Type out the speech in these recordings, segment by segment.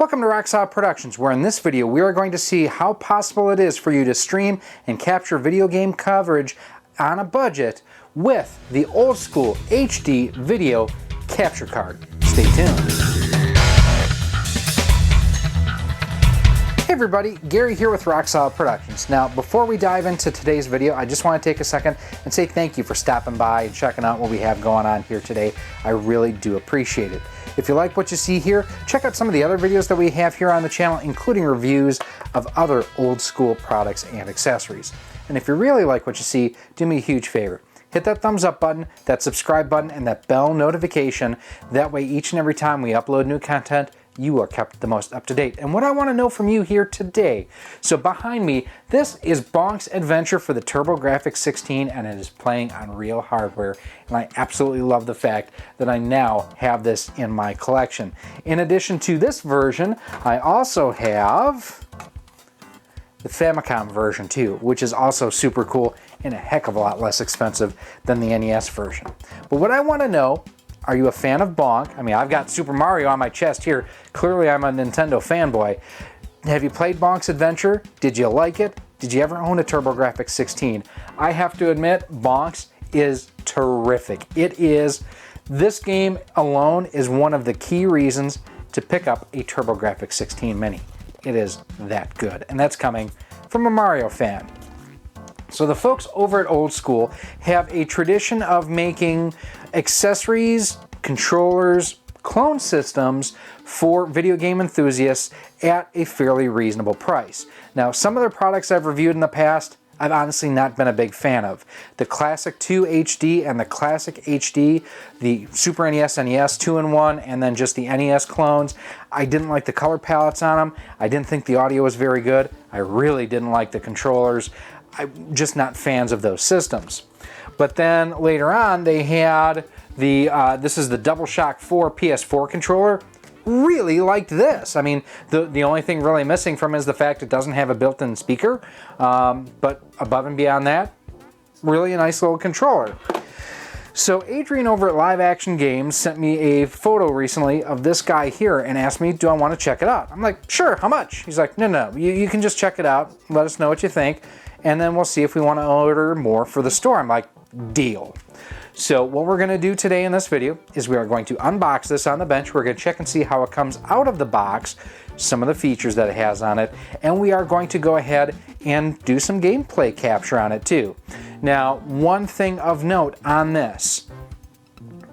Welcome to Rocksolid Productions, where in this video we are going to see how possible it is for you to stream and capture video game coverage on a budget with the Old Skool HD video capture card. Stay tuned. Hey everybody, Gary here with Rocksolid Productions. Now before we dive into today's video, I just want to take a second and say thank you for stopping by and checking out what we have going on here today. I really do appreciate it. If you like what you see here, check out some of the other videos that we have here on the channel, including reviews of other Old Skool products and accessories. And if you really like what you see, do me a huge favor. Hit that thumbs up button, that subscribe button, and that bell notification. That way each and every time we upload new content, you are kept the most up to date. And what I want to know from you here today, so behind me, this is Bonk's Adventure for the TurboGrafx-16, and it is playing on real hardware. And I absolutely love the fact that I now have this in my collection. In addition to this version, I also have the Famicom version too, which is also super cool and a heck of a lot less expensive than the NES version. But what I want to know, are you a fan of Bonk? I mean, I've got Super Mario on my chest here. Clearly, I'm a Nintendo fanboy. Have you played Bonk's Adventure? Did you like it? Did you ever own a TurboGrafx-16? I have to admit, Bonk's is terrific. It is. This game alone is one of the key reasons to pick up a TurboGrafx-16 Mini. It is that good, and that's coming from a Mario fan. So the folks over at Old Skool have a tradition of making accessories, controllers, clone systems for video game enthusiasts at a fairly reasonable price. Now, some of their products I've reviewed in the past, I've honestly not been a big fan of. The Classiq 2 HD and the Classiq HD, the Super NES, NES 2-in-1, and then just the NES clones. I didn't like the color palettes on them. I didn't think the audio was very good. I really didn't like the controllers. I'm just not fans of those systems. But then later on, they had the, this is the DualShock 4 PS4 controller. Really liked this. I mean, the only thing really missing from it is the fact it doesn't have a built-in speaker. But above and beyond that, really a nice little controller. So Adrian over at Live Action Games sent me a photo recently of this guy here and asked me, do I want to check it out? I'm like, sure, how much? He's like, no, you can just check it out. Let us know what you think. And then we'll see if we want to order more for the store. I'm like, deal. So what we're going to do today in this video is we are going to unbox this on the bench. We're going to check and see how it comes out of the box, some of the features that it has on it, and we are going to go ahead and do some gameplay capture on it too. Now, one thing of note on this,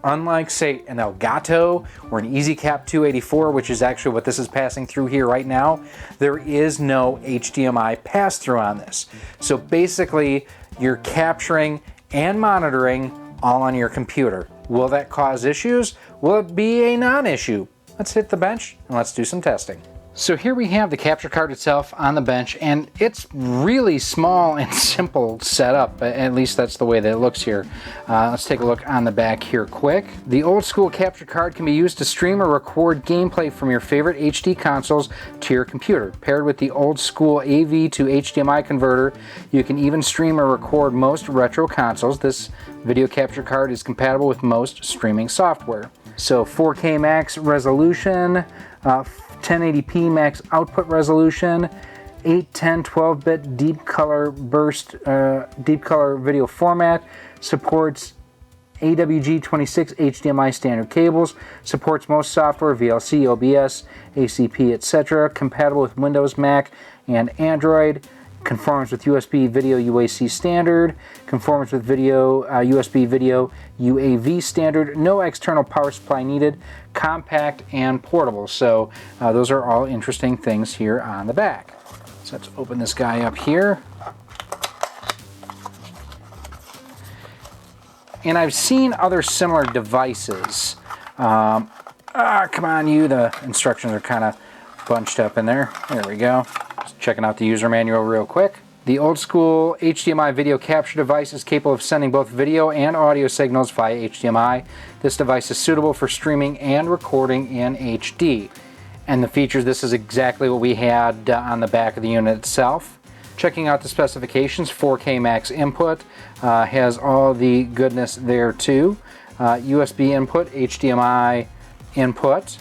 unlike say an Elgato or an EasyCap 284, which is actually what this is passing through here right now, there is no HDMI pass-through on this. So basically, you're capturing and monitoring all on your computer. Will that cause issues? Will it be a non-issue? Let's hit the bench and let's do some testing. So here we have the capture card itself on the bench, and it's really small and simple setup. At least that's the way that it looks here. Let's take a look on the back here quick. The Old Skool capture card can be used to stream or record gameplay from your favorite HD consoles to your computer. Paired with the Old Skool AV to HDMI converter, you can even stream or record most retro consoles. This video capture card is compatible with most streaming software. So 4K max resolution, 1080p max output resolution, 8, 10, 12-bit deep color burst, deep color video format, supports AWG26 HDMI standard cables, supports most software, VLC, OBS, ACP, etc., compatible with Windows, Mac, and Android, conforms with USB video UAC standard, conforms with video USB video UAV standard, no external power supply needed, compact and portable. So those are all interesting things here on the back. So let's open this guy up here. And I've seen other similar devices. Come on, you. The instructions are kind of bunched up in there. There we go. Just checking out the user manual real quick. The Old Skool HDMI video capture device is capable of sending both video and audio signals via HDMI. This device is suitable for streaming and recording in HD. And the features, this is exactly what we had on the back of the unit itself. Checking out the specifications, 4K max input, has all the goodness there too. USB input, HDMI input.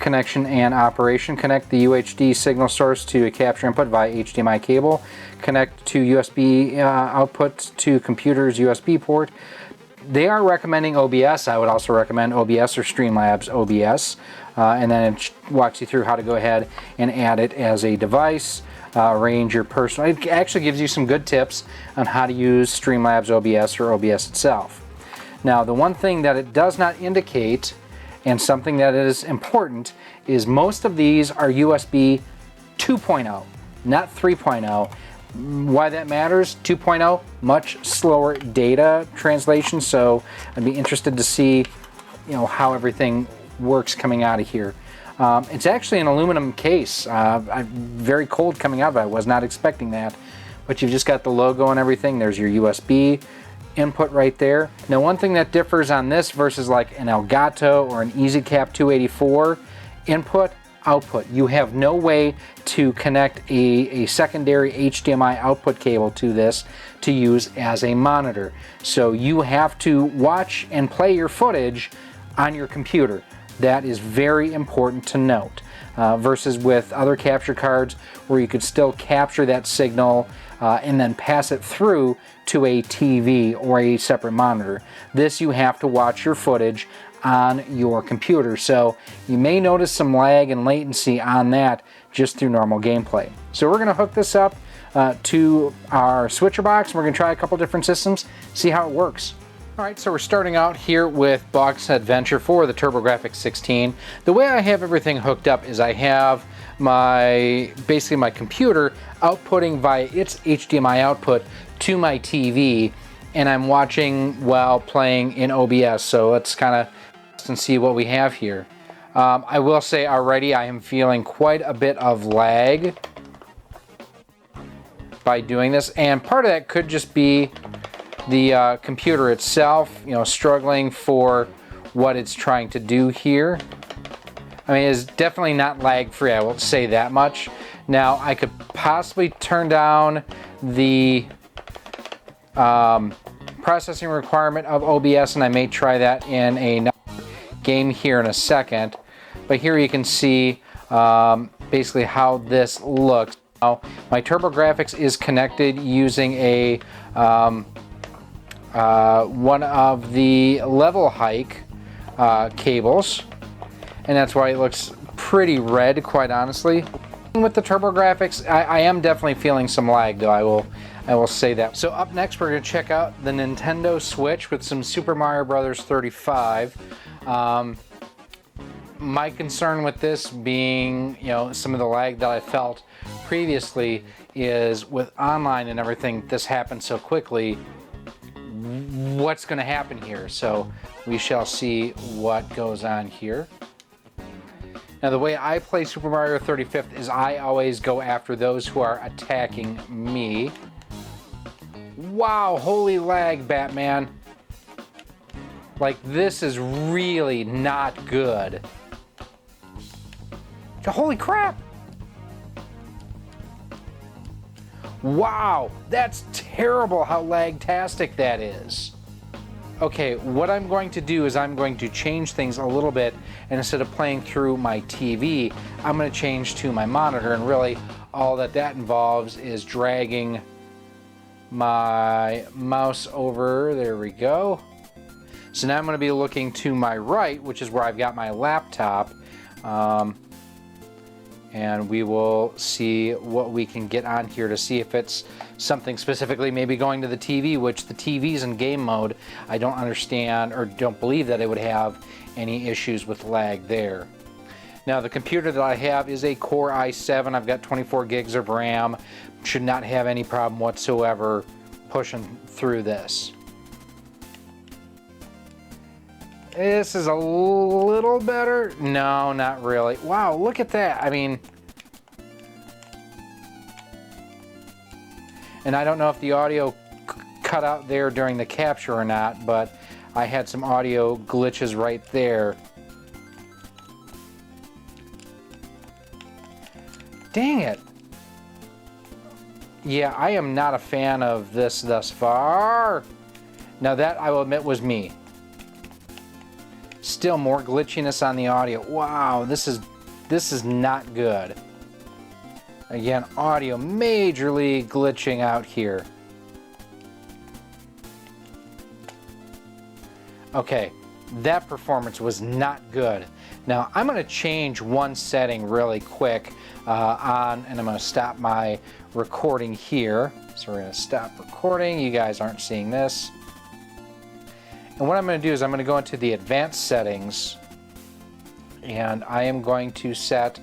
connection and operation. Connect the UHD signal source to a capture input via HDMI cable. Connect to USB output to computer's USB port. They are recommending OBS. I would also recommend OBS or Streamlabs OBS. And then it walks you through how to go ahead and add it as a device. Arrange your personal. It actually gives you some good tips on how to use Streamlabs OBS or OBS itself. Now, the one thing that it does not indicate, and something that is important, is most of these are USB 2.0, not 3.0. Why that matters? 2.0, much slower data translation, so I'd be interested to see, how everything works coming out of here. It's actually an aluminum case. Very cold coming out of it. I was not expecting that. But you've just got the logo and everything. There's your USB input right there. Now, one thing that differs on this versus like an Elgato or an EasyCap 284 input, output. You have no way to connect a secondary HDMI output cable to this to use as a monitor. So you have to watch and play your footage on your computer. That is very important to note, versus with other capture cards where you could still capture that signal and then pass it through to a TV or a separate monitor. This, you have to watch your footage on your computer. So you may notice some lag and latency on that just through normal gameplay. So we're going to hook this up to our switcher box. We're going to try a couple different systems, see how it works. Alright, so we're starting out here with Box Adventure for the TurboGrafx 16. The way I have everything hooked up is I have basically my computer outputting via its HDMI output to my TV, and I'm watching while playing in OBS. So let's kind of see what we have here. I will say already I am feeling quite a bit of lag by doing this, and part of that could just be the computer itself, struggling for what it's trying to do here. I mean, it's definitely not lag free, I will say that much. Now, I could possibly turn down the processing requirement of OBS, and I may try that in a game here in a second. But here you can see basically how this looks. Now, my TurboGrafx is connected using a one of the level hike cables, and that's why it looks pretty red, quite honestly. With the TurboGrafx, I am definitely feeling some lag, though. I will say that. So up next, we're going to check out the Nintendo Switch with some Super Mario Bros. 35. My concern with this being, some of the lag that I felt previously is with online and everything, this happened so quickly. What's going to happen here? So we shall see what goes on here. Now, the way I play Super Mario 35th is I always go after those who are attacking me. Wow, holy lag, Batman. Like, this is really not good. Holy crap! Wow, that's terrible how lag-tastic that is. Okay, what I'm going to do is I'm going to change things a little bit, and instead of playing through my TV, I'm going to change to my monitor, and really all that involves is dragging my mouse over. There we go. So now I'm going to be looking to my right, which is where I've got my laptop, and we will see what we can get on here to see if it's something specifically maybe going to the TV, which the TV's in game mode. I don't understand or don't believe that it would have any issues with lag there. Now, the computer that I have is a Core i7. I've got 24 gigs of RAM. Should not have any problem whatsoever pushing through this. This is a little better. No, not really. Wow, look at that. I mean, and I don't know if the audio cut out there during the capture or not, but I had some audio glitches right there. Dang it. Yeah, I am not a fan of this thus far. Now that, I will admit, was me. Still more glitchiness on the audio. Wow, this is This is not good. Again, audio majorly glitching out here. Okay, that performance was not good. Now I'm going to change one setting really quick and I'm going to stop my recording here. So we're going to stop recording. You guys aren't seeing this. And what I'm going to do is I'm going to go into the advanced settings and I am going to set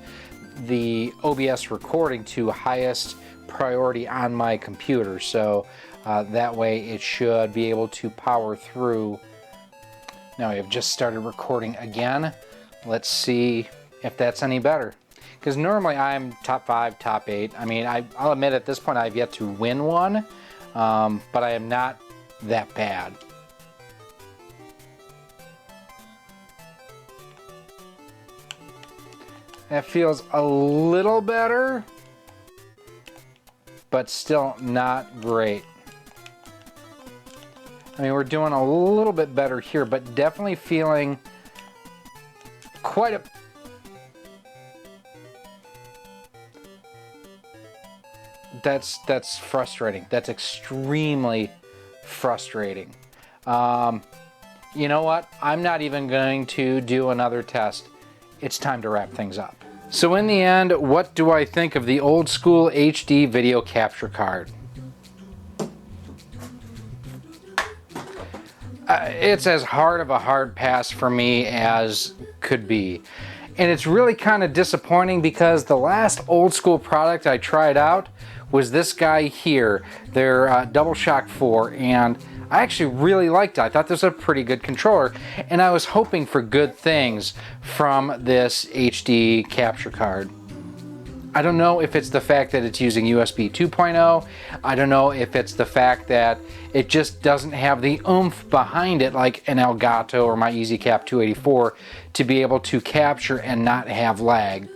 the OBS recording to highest priority on my computer. So that way it should be able to power through. Now we have just started recording again. Let's see if that's any better. Because normally I'm top 5, top 8. I mean, I'll admit at this point I've yet to win one, but I am not that bad. That feels a little better, but still not great. I mean, we're doing a little bit better here, but definitely feeling quite a... That's frustrating. That's extremely frustrating. You know what? I'm not even going to do another test. It's time to wrap things up. So in the end, what do I think of the Old Skool HD video capture card? It's as hard of a hard pass for me as could be. And it's really kind of disappointing because the last Old Skool product I tried out was this guy here, their DualShock 4, and I actually really liked it. I thought this was a pretty good controller, and I was hoping for good things from this HD capture card. I don't know if it's the fact that it's using USB 2.0. I don't know if it's the fact that it just doesn't have the oomph behind it like an Elgato or my EasyCap 284 to be able to capture and not have lag.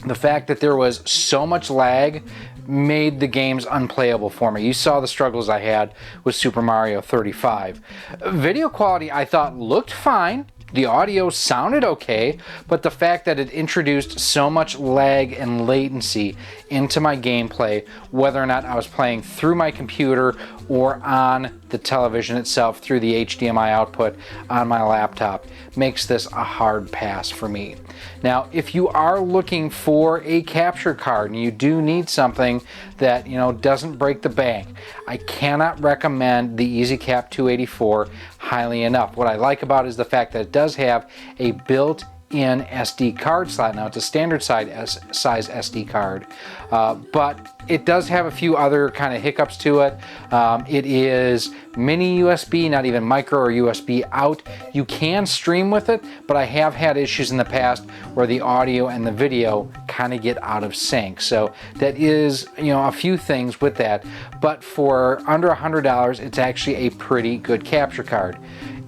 The fact that there was so much lag made the games unplayable for me. You saw the struggles I had with Super Mario 35. Video quality I thought looked fine. The audio sounded okay, but the fact that it introduced so much lag and latency into my gameplay, whether or not I was playing through my computer or on the television itself through the HDMI output on my laptop, makes this a hard pass for me. Now, if you are looking for a capture card and you do need something that, you know, doesn't break the bank, I cannot recommend the EasyCap 284 highly enough. What I like about it is the fact that it does have a built-in SD card slot. Now, it's a standard size SD card, but it does have a few other kind of hiccups to it. It is mini USB, not even micro or USB out. You can stream with it, but I have had issues in the past where the audio and the video kind of get out of sync. So that is, you know, a few things with that. But for under $100, it's actually a pretty good capture card.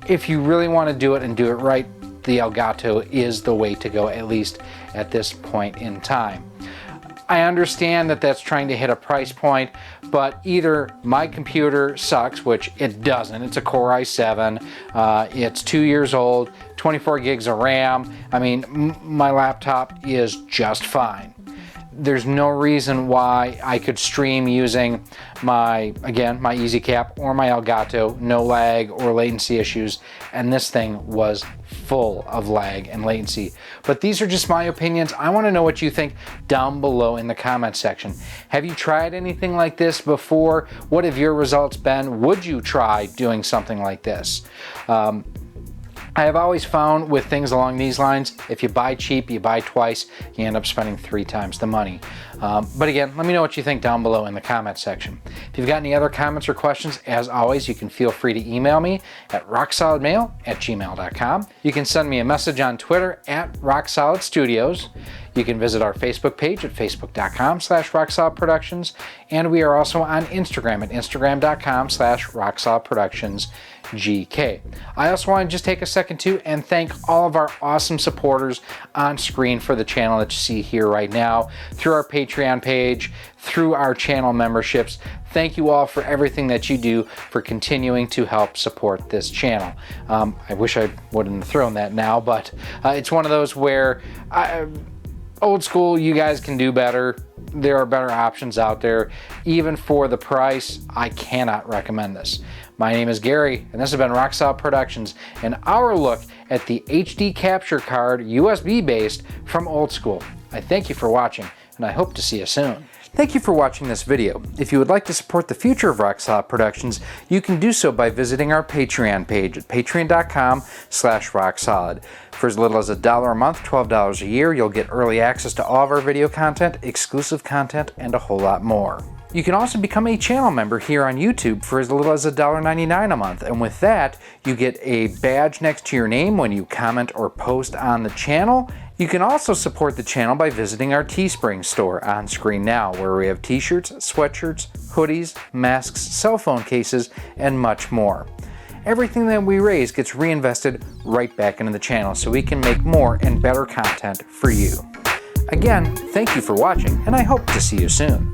If you really want to do it and do it right, the Elgato is the way to go, at least at this point in time. I understand that that's trying to hit a price point, but either my computer sucks, which it doesn't. It's a Core i7, it's 2 years old, 24 gigs of RAM. I mean, my laptop is just fine. There's no reason why I could stream using my EasyCap or my Elgato, no lag or latency issues, and this thing was full of lag and latency. But these are just my opinions. I want to know what you think down below in the comment section. Have you tried anything like this before? What have your results been? Would you try doing something like this? I have always found with things along these lines, if you buy cheap, you buy twice, you end up spending 3 times the money. But again, let me know what you think down below in the comment section. If you've got any other comments or questions, as always, you can feel free to email me at rocksolidmail@gmail.com. You can send me a message on Twitter at rocksolidstudios. You can visit our Facebook page at facebook.com/rocksolidproductions, and we are also on Instagram at instagram.com/rocksolidproductionsgk. I also want to just take a second too and thank all of our awesome supporters on screen for the channel that you see here right now, through our Patreon page, through our channel memberships. Thank you all for everything that you do for continuing to help support this channel. I wish I wouldn't have thrown that now, but it's one of those where Old Skool, you guys can do better. There are better options out there. Even for the price, I cannot recommend this. My name is Gary, and this has been Rock Solid Productions, and our look at the HD capture card, USB based, from Old Skool. I thank you for watching, and I hope to see you soon. Thank you for watching this video. If you would like to support the future of Rock Solid Productions, you can do so by visiting our Patreon page at patreon.com/rocksolid. For as little as $1 a month, $12 a year, you'll get early access to all of our video content, exclusive content, and a whole lot more. You can also become a channel member here on YouTube for as little as $1.99 a month, and with that, you get a badge next to your name when you comment or post on the channel. You can also support the channel by visiting our Teespring store on screen now, where we have t-shirts, sweatshirts, hoodies, masks, cell phone cases, and much more. Everything that we raise gets reinvested right back into the channel so we can make more and better content for you. Again, thank you for watching, and I hope to see you soon.